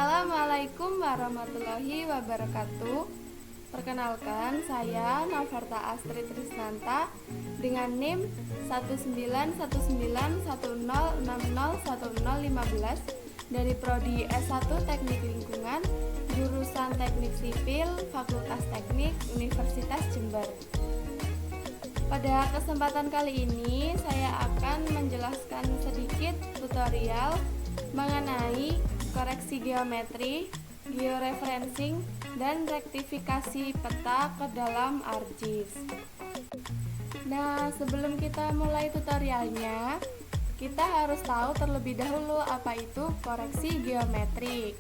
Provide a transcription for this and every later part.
Assalamualaikum warahmatullahi wabarakatuh. Perkenalkan, saya Navarta Astrid Trisnanta dengan NIM 1919106011015 dari Prodi S1 Teknik Lingkungan, jurusan Teknik Sipil, Fakultas Teknik, Universitas Jember. Pada kesempatan kali ini, saya akan menjelaskan sedikit tutorial mengenai koreksi geometri, georeferencing, dan rektifikasi peta ke dalam ArcGIS. Nah, sebelum kita mulai tutorialnya, kita harus tahu terlebih dahulu apa itu koreksi geometrik.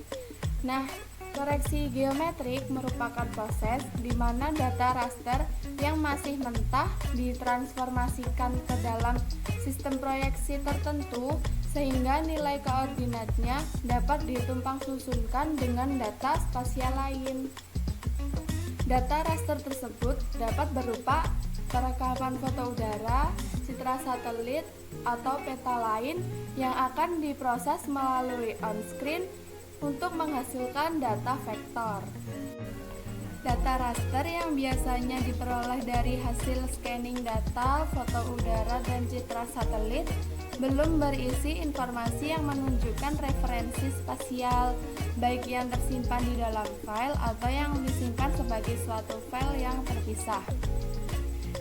Nah, koreksi geometrik merupakan proses di mana data raster yang masih mentah ditransformasikan ke dalam sistem proyeksi tertentu sehingga nilai koordinatnya dapat ditumpang susunkan dengan data spasial lain. Data raster tersebut dapat berupa perekaman foto udara, citra satelit, atau peta lain yang akan diproses melalui on-screen untuk menghasilkan data vektor. Data raster yang biasanya diperoleh dari hasil scanning data, foto udara, dan citra satelit belum berisi informasi yang menunjukkan referensi spasial, baik yang tersimpan di dalam file atau yang disimpan sebagai suatu file yang terpisah.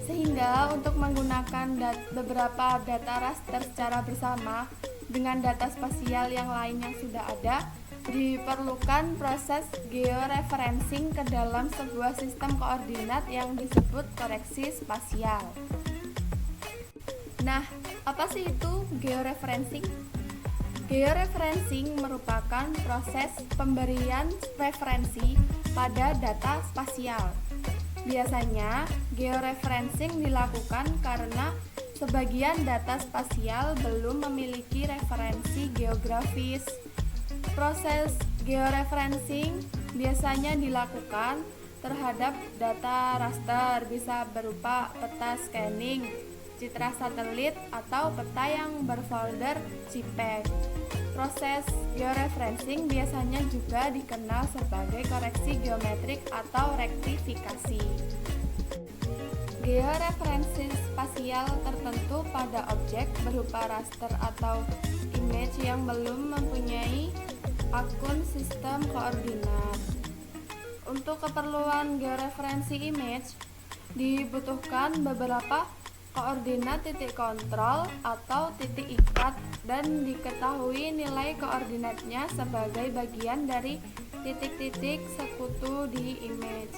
Sehingga untuk menggunakan beberapa data raster secara bersama dengan data spasial yang lain yang sudah ada, diperlukan proses georeferencing ke dalam sebuah sistem koordinat yang disebut koreksi spasial. Nah, apa sih itu georeferencing? Georeferencing merupakan proses pemberian referensi pada data spasial. Biasanya, georeferencing dilakukan karena sebagian data spasial belum memiliki referensi geografis. Proses georeferencing biasanya dilakukan terhadap data raster, bisa berupa peta scanning, citra satelit, atau peta yang berfolder JPEG. Proses georeferencing biasanya juga dikenal sebagai koreksi geometrik atau rektifikasi. Georeferensi spasial tertentu pada objek berupa raster atau image yang belum mempunyai akun sistem koordinat. Untuk keperluan georeferensi image dibutuhkan beberapa koordinat titik kontrol atau titik ikat dan diketahui nilai koordinatnya sebagai bagian dari titik-titik sekutu di image.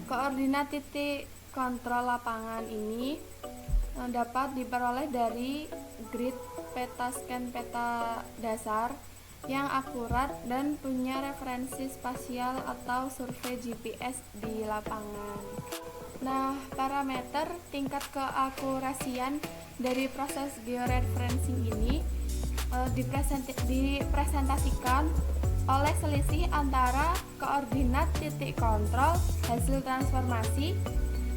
Koordinat titik kontrol lapangan ini dapat diperoleh dari grid peta scan peta dasar yang akurat dan punya referensi spasial atau survei GPS di lapangan. Nah, parameter tingkat keakurasian dari proses georeferencing ini dipresentasikan oleh selisih antara koordinat titik kontrol hasil transformasi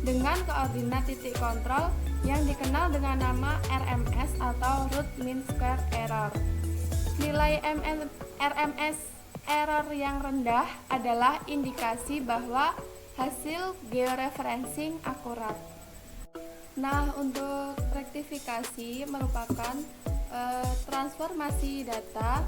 dengan koordinat titik kontrol yang dikenal dengan nama RMS atau root mean square error. Nilai RMS error yang rendah adalah indikasi bahwa hasil georeferencing akurat. Nah, untuk rektifikasi merupakan transformasi data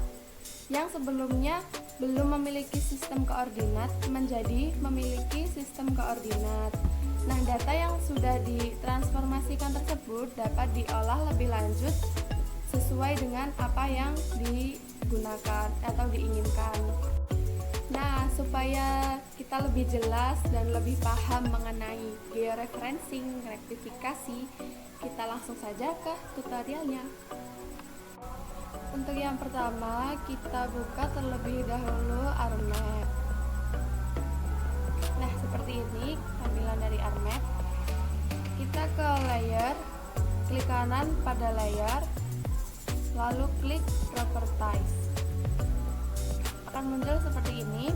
yang sebelumnya belum memiliki sistem koordinat menjadi memiliki sistem koordinat. Nah, data yang sudah ditransformasikan tersebut dapat diolah lebih lanjut sesuai dengan apa yang digunakan atau diinginkan. Nah, supaya kita lebih jelas dan lebih paham mengenai georeferencing, rektifikasi, kita langsung saja ke tutorialnya. Untuk yang pertama, kita buka terlebih dahulu ArcMap. Nah, seperti ini tampilan dari ArcMap. Kita ke layer, klik kanan pada layer, lalu klik Properties. Akan muncul seperti ini.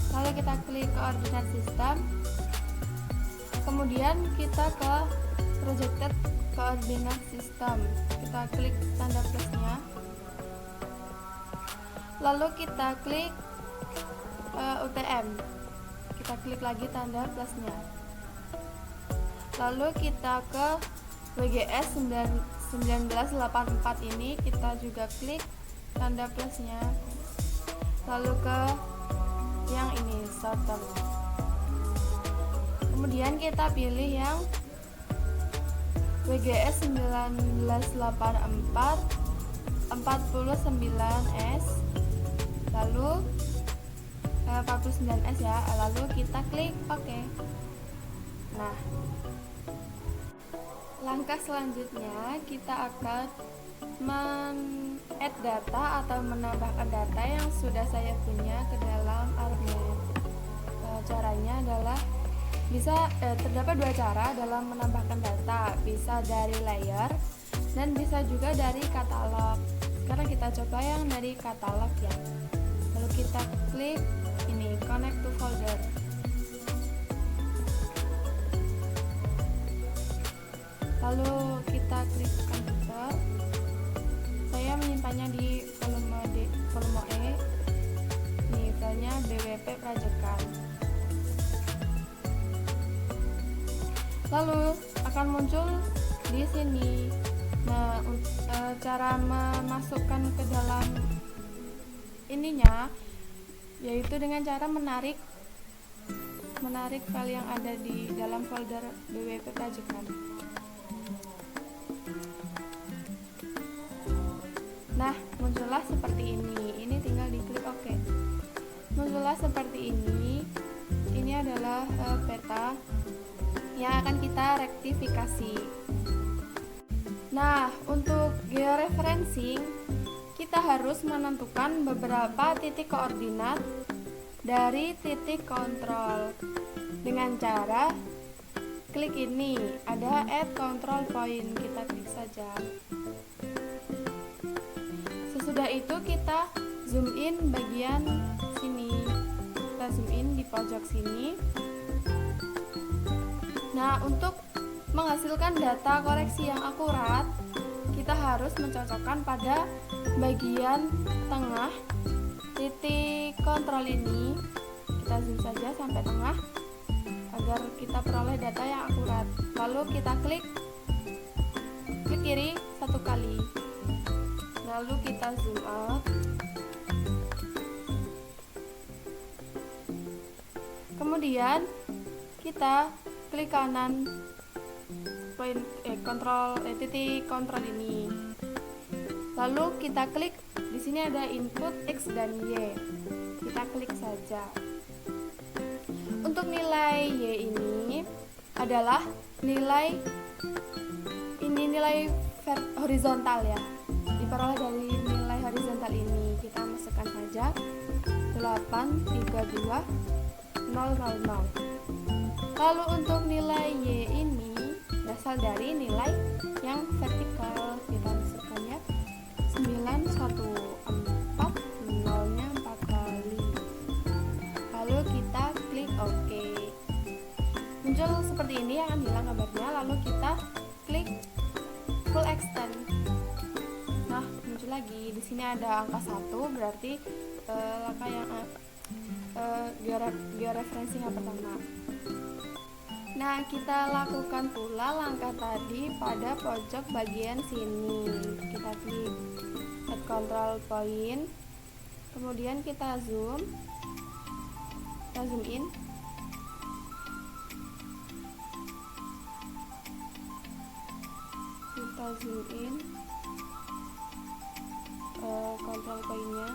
Lalu kita klik koordinat sistem, kemudian kita ke projected coordinate system, kita klik tanda plusnya. Lalu kita klik UTM. Kita klik lagi tanda plusnya. Lalu kita ke WGS 1984 ini, kita juga klik tanda plusnya. Lalu ke yang ini, shorter. Kemudian kita pilih yang WGS 1984 49S, lalu 49S ya, lalu kita klik OK. Nah, langkah selanjutnya kita akan men-add data atau menambahkan data yang sudah saya punya ke dalam ArcMap. Caranya adalah terdapat dua cara dalam menambahkan data, bisa dari layer dan bisa juga dari katalog. Sekarang kita coba yang dari katalog ya. Lalu kita klik ini, connect to folder. Lalu kita klik computer. Saya menyimpannya di volume E. Ini filenya BWP Prajekan. Lalu akan muncul di sini. Nah, cara memasukkan ke dalam ininya yaitu dengan cara menarik file yang ada di dalam folder BWP Prajekan. Nah, muncullah seperti ini. Ini tinggal diklik OK. Muncullah seperti ini. Ini adalah peta yang akan kita rektifikasi. Nah, untuk georeferencing kita harus menentukan beberapa titik koordinat dari titik kontrol dengan cara klik ini, ada add control point, kita klik saja. Sesudah itu kita zoom in bagian sini, kita zoom in di pojok sini. Nah, untuk menghasilkan data koreksi yang akurat, kita harus mencocokkan pada bagian tengah titik kontrol ini. Kita zoom saja sampai tengah agar kita peroleh data yang akurat. Lalu kita klik kiri satu kali. Lalu kita zoom out. Kemudian kita klik kanan titik kontrol ini. Lalu kita klik di sini ada input X dan Y. Kita klik saja. Untuk nilai Y ini adalah nilai horizontal ya. Diperoleh dari nilai horizontal ini. Kita masukkan saja 832.000. Lalu untuk nilai Y ini berasal dari nilai yang vertikal. Kita masukkan ya 914, 0-nya 4 kali. Lalu kita klik OK. Muncul seperti ini, akan hilang gambarnya. Lalu kita klik full extend. Nah, muncul lagi. Di sini ada angka 1, berarti langkah yang georeferencing yang pertama. Nah, kita lakukan pula langkah tadi pada pojok bagian sini. Kita klik add control point, kemudian kita zoom in. Kita zoom in control point-nya.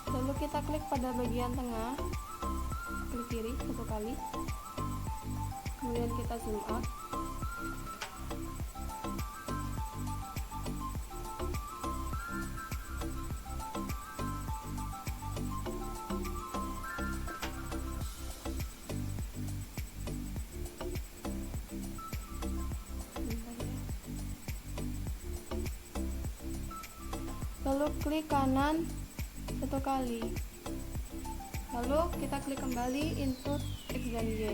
Lalu kita klik pada bagian tengah, klik kiri satu kali, kemudian kita zoom out. Lalu klik kanan satu kali, lalu kita klik kembali input X dan Y.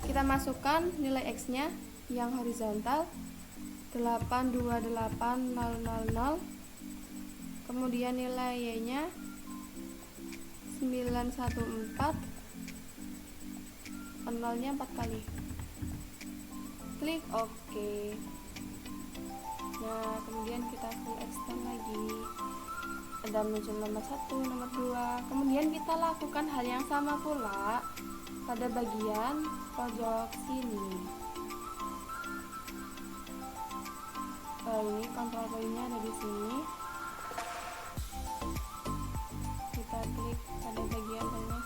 Kita masukkan nilai X nya yang horizontal 828000, kemudian nilai Y-nya 914, nolnya 4 kali. Klik OK. Nah, kemudian kita full extend lagi. Ada muncul nomor 1, nomor 2. Kemudian kita lakukan hal yang sama pula pada bagian pojok sini. Ini kontrol poinnya ada di sini. Kita klik pada bagian tengah.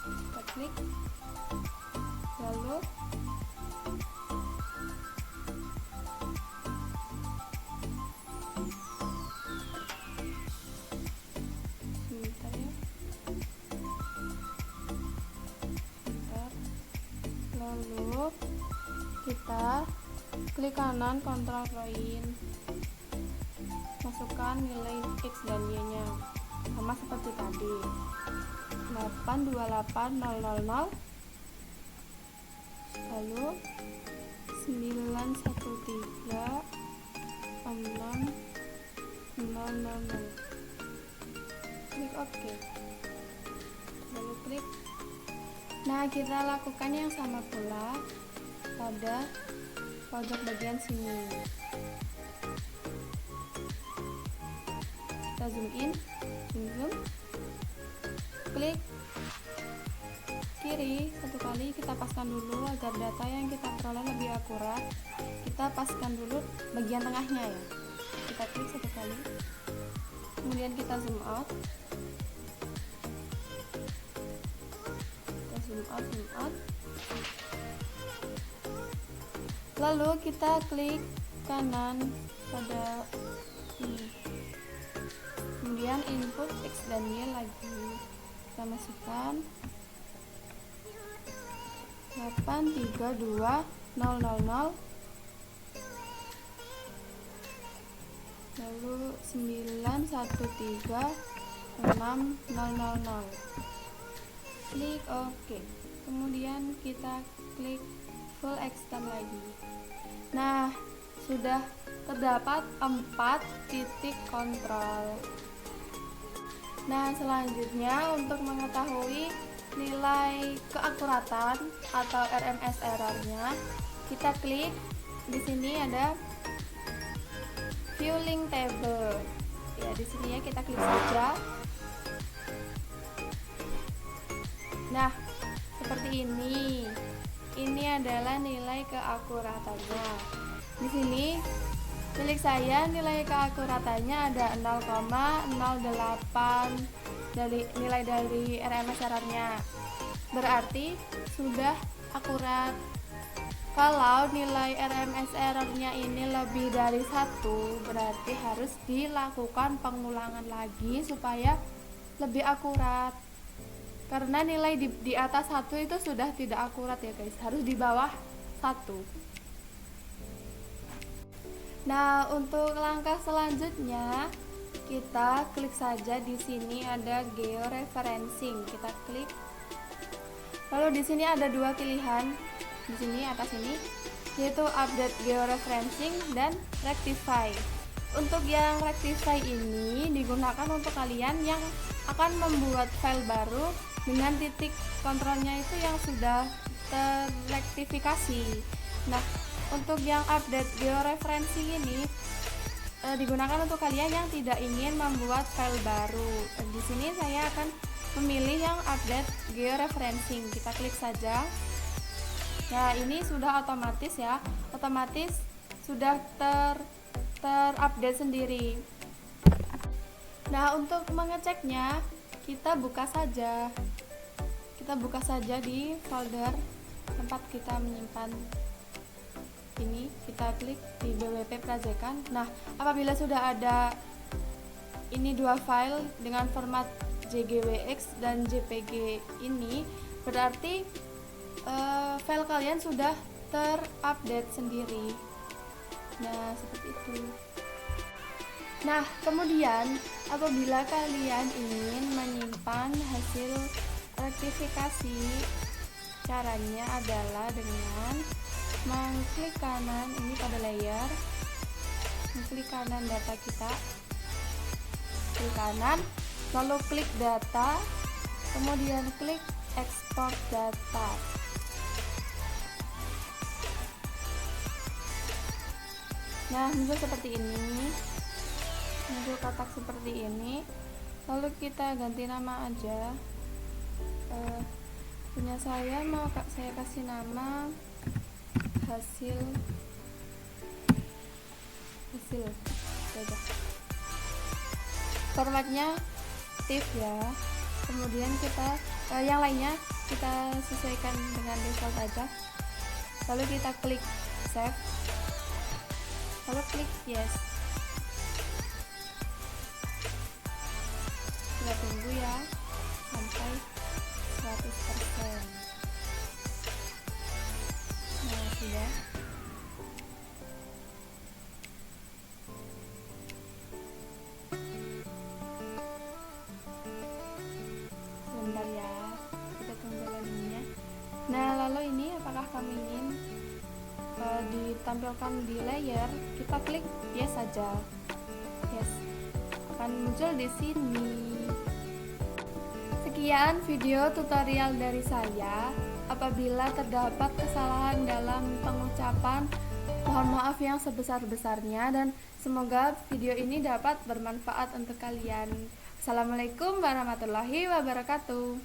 Kita klik. Lalu lalu kita klik kanan kontrol poin, masukkan nilai X dan Y nya sama seperti tadi, 828000, lalu 913600. Klik OK, lalu klik. Nah, kita lakukan yang sama pula pada pojok bagian sini. Kita zoom in, zoom, klik kiri 1 kali, kita paskan dulu agar data yang kita peroleh lebih akurat. Kita paskan dulu bagian tengahnya ya. Kita klik 1 kali, kemudian kita zoom out. Zoom out. Lalu kita klik kanan pada ini. Kemudian input X dan Y lagi. Kita masukkan 832000, lalu 913600. Klik OK. Kemudian kita klik full extend lagi. Nah, sudah terdapat 4 titik kontrol. Nah, selanjutnya untuk mengetahui nilai keakuratan atau RMS error-nya, kita klik di sini ada view link table. Ya, di sini ya kita klik saja. Nah, seperti ini. Ini adalah nilai keakuratannya. Di sini milik saya nilai keakuratannya ada 0,08 nilai dari RMS error-nya. Berarti sudah akurat. Kalau nilai RMS error-nya ini lebih dari 1, berarti harus dilakukan pengulangan lagi supaya lebih akurat. Karena nilai di atas 1 itu sudah tidak akurat ya guys, harus di bawah 1. Nah, untuk langkah selanjutnya kita klik saja di sini ada georeferencing. Kita klik. Lalu di sini ada 2 pilihan. Di sini atas ini yaitu update georeferencing dan rectify. Untuk yang rectify ini digunakan untuk kalian yang akan membuat file baru dengan titik kontrolnya itu yang sudah terrektifikasi. Nah, untuk yang update georeferencing ini digunakan untuk kalian yang tidak ingin membuat file baru. Di sini saya akan memilih yang update georeferencing. Kita klik saja. Nah, ini sudah otomatis ya, otomatis sudah terupdate sendiri. Nah, untuk mengeceknya kita buka saja di folder tempat kita menyimpan ini. Kita klik di BWP Prajekan. Nah, apabila sudah ada ini 2 file dengan format JGWX dan JPG ini, berarti file kalian sudah terupdate sendiri. Nah, seperti itu. Nah, kemudian apabila kalian ingin menyimpan hasil Rektifikasi caranya adalah dengan mengklik kanan ini pada layer, mengklik kanan data kita, klik kanan, lalu klik data, kemudian klik export data. Nah, muncul seperti ini, muncul kotak seperti ini. Lalu kita ganti nama aja. Punya saya saya kasih nama hasil saja. Formatnya TIFF ya. Kemudian kita yang lainnya kita sesuaikan dengan default aja. Lalu kita klik save, lalu klik yes. Kita tunggu ya sampai 100%. Nah, sudah. Sebentar ya, kita tunggu loadingnya. Nah, lalu ini apakah kamu ingin ditampilkan di layer? Kita klik yes saja. Yes, akan muncul di sini. Sekian video tutorial dari saya. Apabila terdapat kesalahan dalam pengucapan, mohon maaf yang sebesar-besarnya, dan semoga video ini dapat bermanfaat untuk kalian. Assalamualaikum warahmatullahi wabarakatuh.